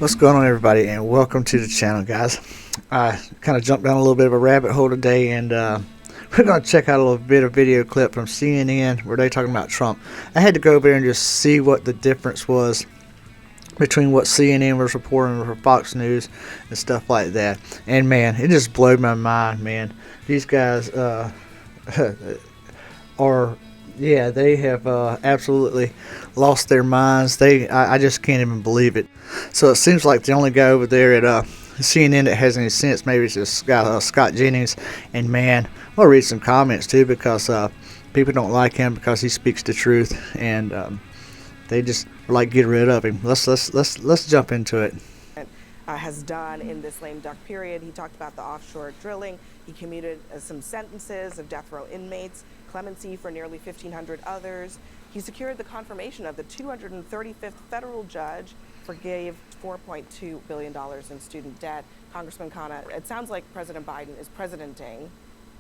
What's going on, everybody, and welcome to the channel, guys. I kind of jumped down a little bit of a rabbit hole today, and we're going to check out a little bit of video clip from CNN where they're talking about Trump. I had to go over there and just see what the difference was between what CNN was reporting for Fox News and stuff like that. And man, it just blew my mind, man. These guys are, yeah, they have absolutely lost their minds. I just can't even believe it. So it seems like the only guy over there at CNN that has any sense maybe is this guy Scott Jennings. And man, I'll read some comments too, because people don't like him because he speaks the truth, and they just like get rid of him. Let's jump into it. Has done in this lame duck period. He talked about the offshore drilling. He commuted some sentences of death row inmates, clemency for nearly 1,500 others. He secured the confirmation of the 235th federal judge, forgave $4.2 billion in student debt. Congressman Khanna, it sounds like President Biden is presidenting,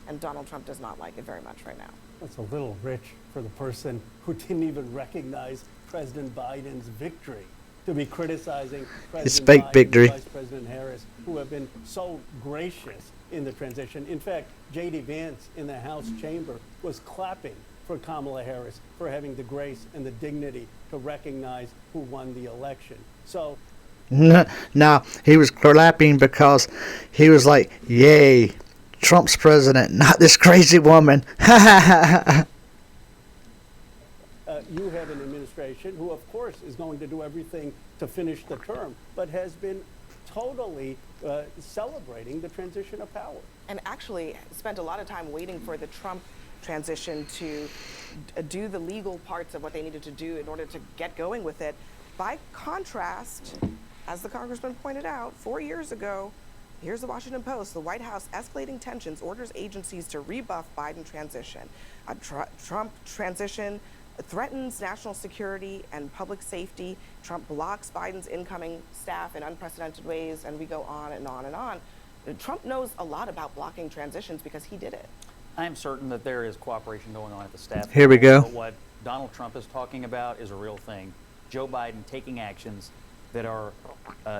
and Donald Trump does not like it very much right now. That's a little rich for the person who didn't even recognize President Biden's victory, to be criticizing President fake Biden victory. and Vice President Harris, who have been so gracious in the transition. In fact, J.D. Vance in the House chamber was clapping for Kamala Harris for having the grace and the dignity to recognize who won the election. So, no, he was clapping because he was like, "Yay, Trump's president, not this crazy woman." You have an administration who, of course, is going to do everything to finish the term, but has been totally celebrating the transition of power. And actually spent a lot of time waiting for the Trump transition to do the legal parts of what they needed to do in order to get going with it. By contrast, as the congressman pointed out, 4 years ago, here's the Washington Post, the White House escalating tensions, orders agencies to rebuff Biden transition. Trump transition threatens national security and public safety. Trump blocks Biden's incoming staff in unprecedented ways, and we go on and on and on. Trump knows a lot about blocking transitions because he did it. I am certain that there is cooperation going on at the staff. Here we go. But what Donald Trump is talking about is a real thing. Joe Biden taking actions that are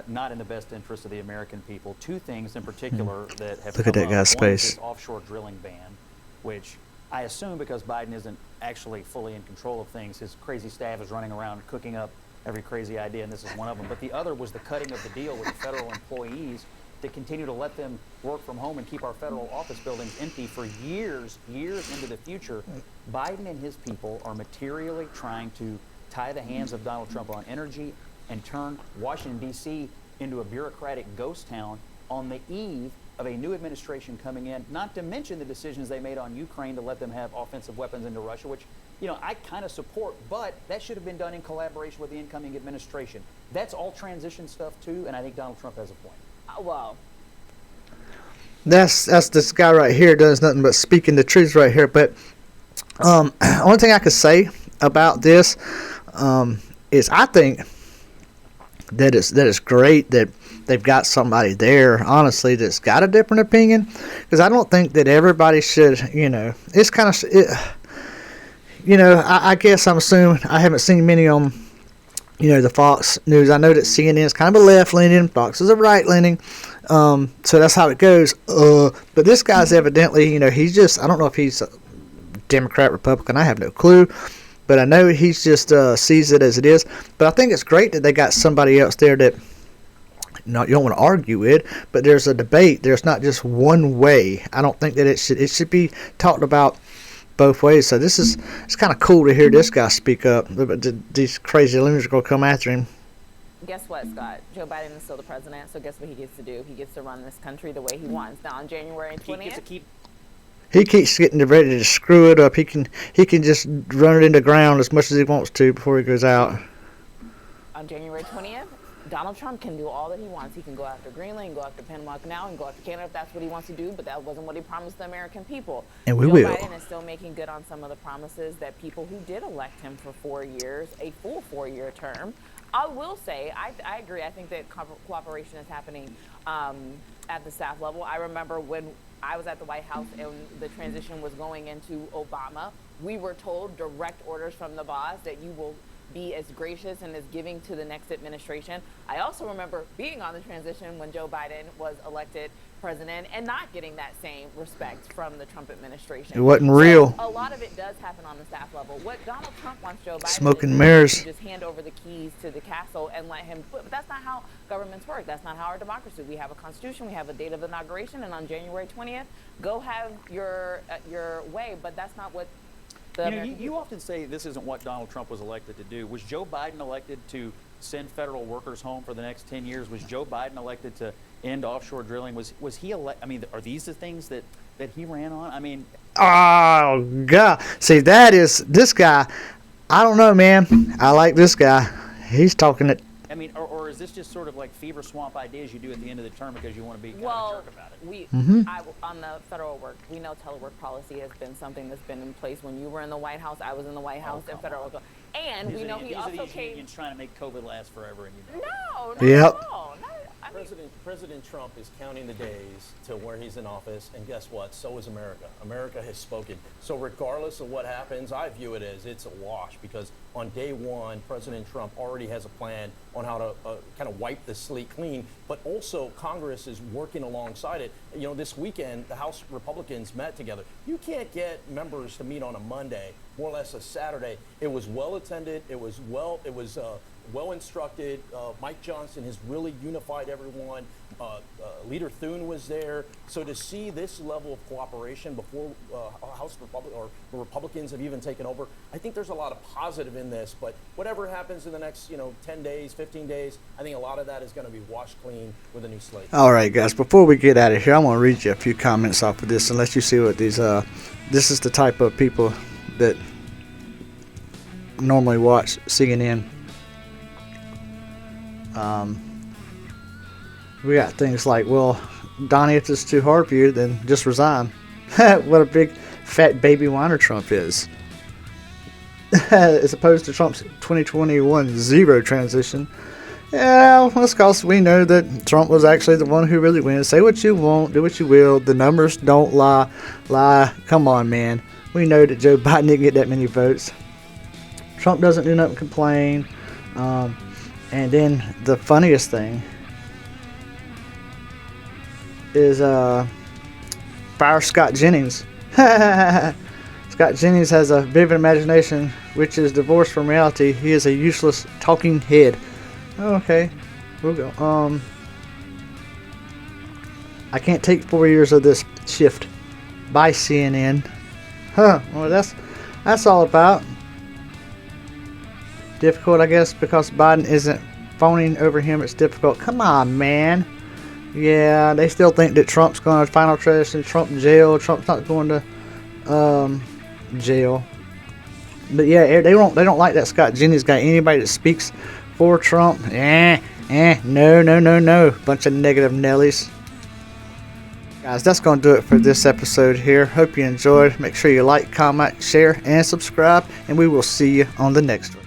not in the best interest of the American people. Two things in particular that have Look at that guy's One is face. this offshore drilling ban, which I assume because Biden isn't actually fully in control of things, his crazy staff is running around cooking up every crazy idea, and this is one of them. But the other was the cutting of the deal with the federal employees that continue to let them work from home and keep our federal office buildings empty for years into the future. Biden and his people are materially trying to tie the hands of Donald Trump on energy and turn Washington, D.C. into a bureaucratic ghost town on the eve of a new administration coming in, not to mention the decisions they made on Ukraine to let them have offensive weapons into Russia, which, you know, I kind of support, but that should have been done in collaboration with the incoming administration. That's all transition stuff, too, and I think Donald Trump has a point. Well, That's this guy right here does nothing but speaking the truth right here. But only thing I could say about this is I think that it's great that they've got somebody there, honestly, that's got a different opinion, because I don't think that everybody should, it's kind of, I guess I'm assuming, I haven't seen many on, the Fox News. I know that CNN is kind of a left-leaning, Fox is a right-leaning, so that's how it goes. But this guy's evidently, he's just, I don't know if he's a Democrat, Republican, I have no clue. But I know he's just sees it as it is. But I think it's great that they got somebody else there that you don't want to argue with, but there's a debate. There's not just one way. I don't think that it should be talked about both ways. So it's kind of cool to hear this guy speak up. But these crazy lunatics are going to come after him. Guess what, Scott? Joe Biden is still the president, so guess what he gets to do? He gets to run this country the way he wants. Now, on January 20th, He keeps getting ready to screw it up. He can just run it into the ground as much as he wants to before he goes out. on January 20th, Donald Trump can do all that he wants. He can go after Greenland, go after Panama Canal, and go after Canada if that's what he wants to do, but that wasn't what he promised the American people. And we Joe will. Biden is still making good on some of the promises that people who did elect him for 4 years, a full 4-year term. I will say, I agree. I think that cooperation is happening at the staff level. I remember when I was at the White House and the transition was going into Obama, we were told direct orders from the boss that you will be as gracious and as giving to the next administration. I also remember being on the transition when Joe Biden was elected president and not getting that same respect from the Trump administration. It wasn't So real. a lot of it does happen on the staff level. What Donald Trump wants Joe Biden Smoke to and do mirrors. is just hand over the keys to the castle and let him. But that's not how governments work. That's not how our democracy. We have a constitution. We have a date of inauguration, and on January 20th, go have your way. But that's not what the You know, American you often say this isn't what Donald Trump was elected to do. Was Joe Biden elected to send federal workers home for the next 10 years? Was Joe Biden elected to end offshore drilling? Was he elected? I mean, are these the things that he ran on? I mean, Oh God! See, that is this guy. I don't know, man. I like this guy. He's talking it. I mean, or is this just sort of like fever swamp ideas you do at the end of the term because you want to be kind of a Well, jerk about it? on the federal work, we know telework policy has been something that's been in place when you were in the White House. I was in the White House, and federal. And we know he these are also these came. unions trying to make COVID last forever, and you know. No, not Yep. at all. Not, I mean, President Trump is counting the days to where he's in office, and guess what? So is America. America has spoken. So regardless of what happens, I view it as it's a wash because on day one, President Trump already has a plan on how to kind of wipe the slate clean, but also Congress is working alongside it. You know, this weekend, the House Republicans met together. You can't get members to meet on a Monday, more or less a Saturday. It was well attended. It was well instructed. Mike Johnson has really unified everyone. Leader Thune was there. So to see this level of cooperation before Republicans have even taken over, I think there's a lot of positive in this. But whatever happens in the next 10 days, 15 days, I think a lot of that is going to be washed clean with a new slate. All right, guys. Before we get out of here, I want to read you a few comments off of this and let you see what these. This is the type of people that normally watch CNN. We got things like, well, Donnie, if it's too hard for you, then just resign. What a big fat baby whiner Trump is. As opposed to Trump's 2021 zero transition. Yeah, that's because we know that Trump was actually the one who really wins. Say what you want, do what you will. The numbers don't lie. Come on, man. We know that Joe Biden didn't get that many votes. Trump doesn't do nothing, complain. And then the funniest thing is fire Scott Jennings. Scott Jennings has a vivid imagination which is divorced from reality. He is a useless talking head. Okay, we'll go. I can't take 4 years of this shift. Bye, CNN. Well, that's all about. Difficult, I guess, because Biden isn't phoning over him. It's difficult. Come on, man. Yeah, they still think that Trump's going to final transition. Trump in jail. Trump's not going to jail. But yeah, they don't like that Scott Jennings guy. Anybody that speaks for Trump, no. Bunch of negative Nellies. Guys, that's going to do it for this episode here. Hope you enjoyed. Make sure you like, comment, share, and subscribe. And we will see you on the next one.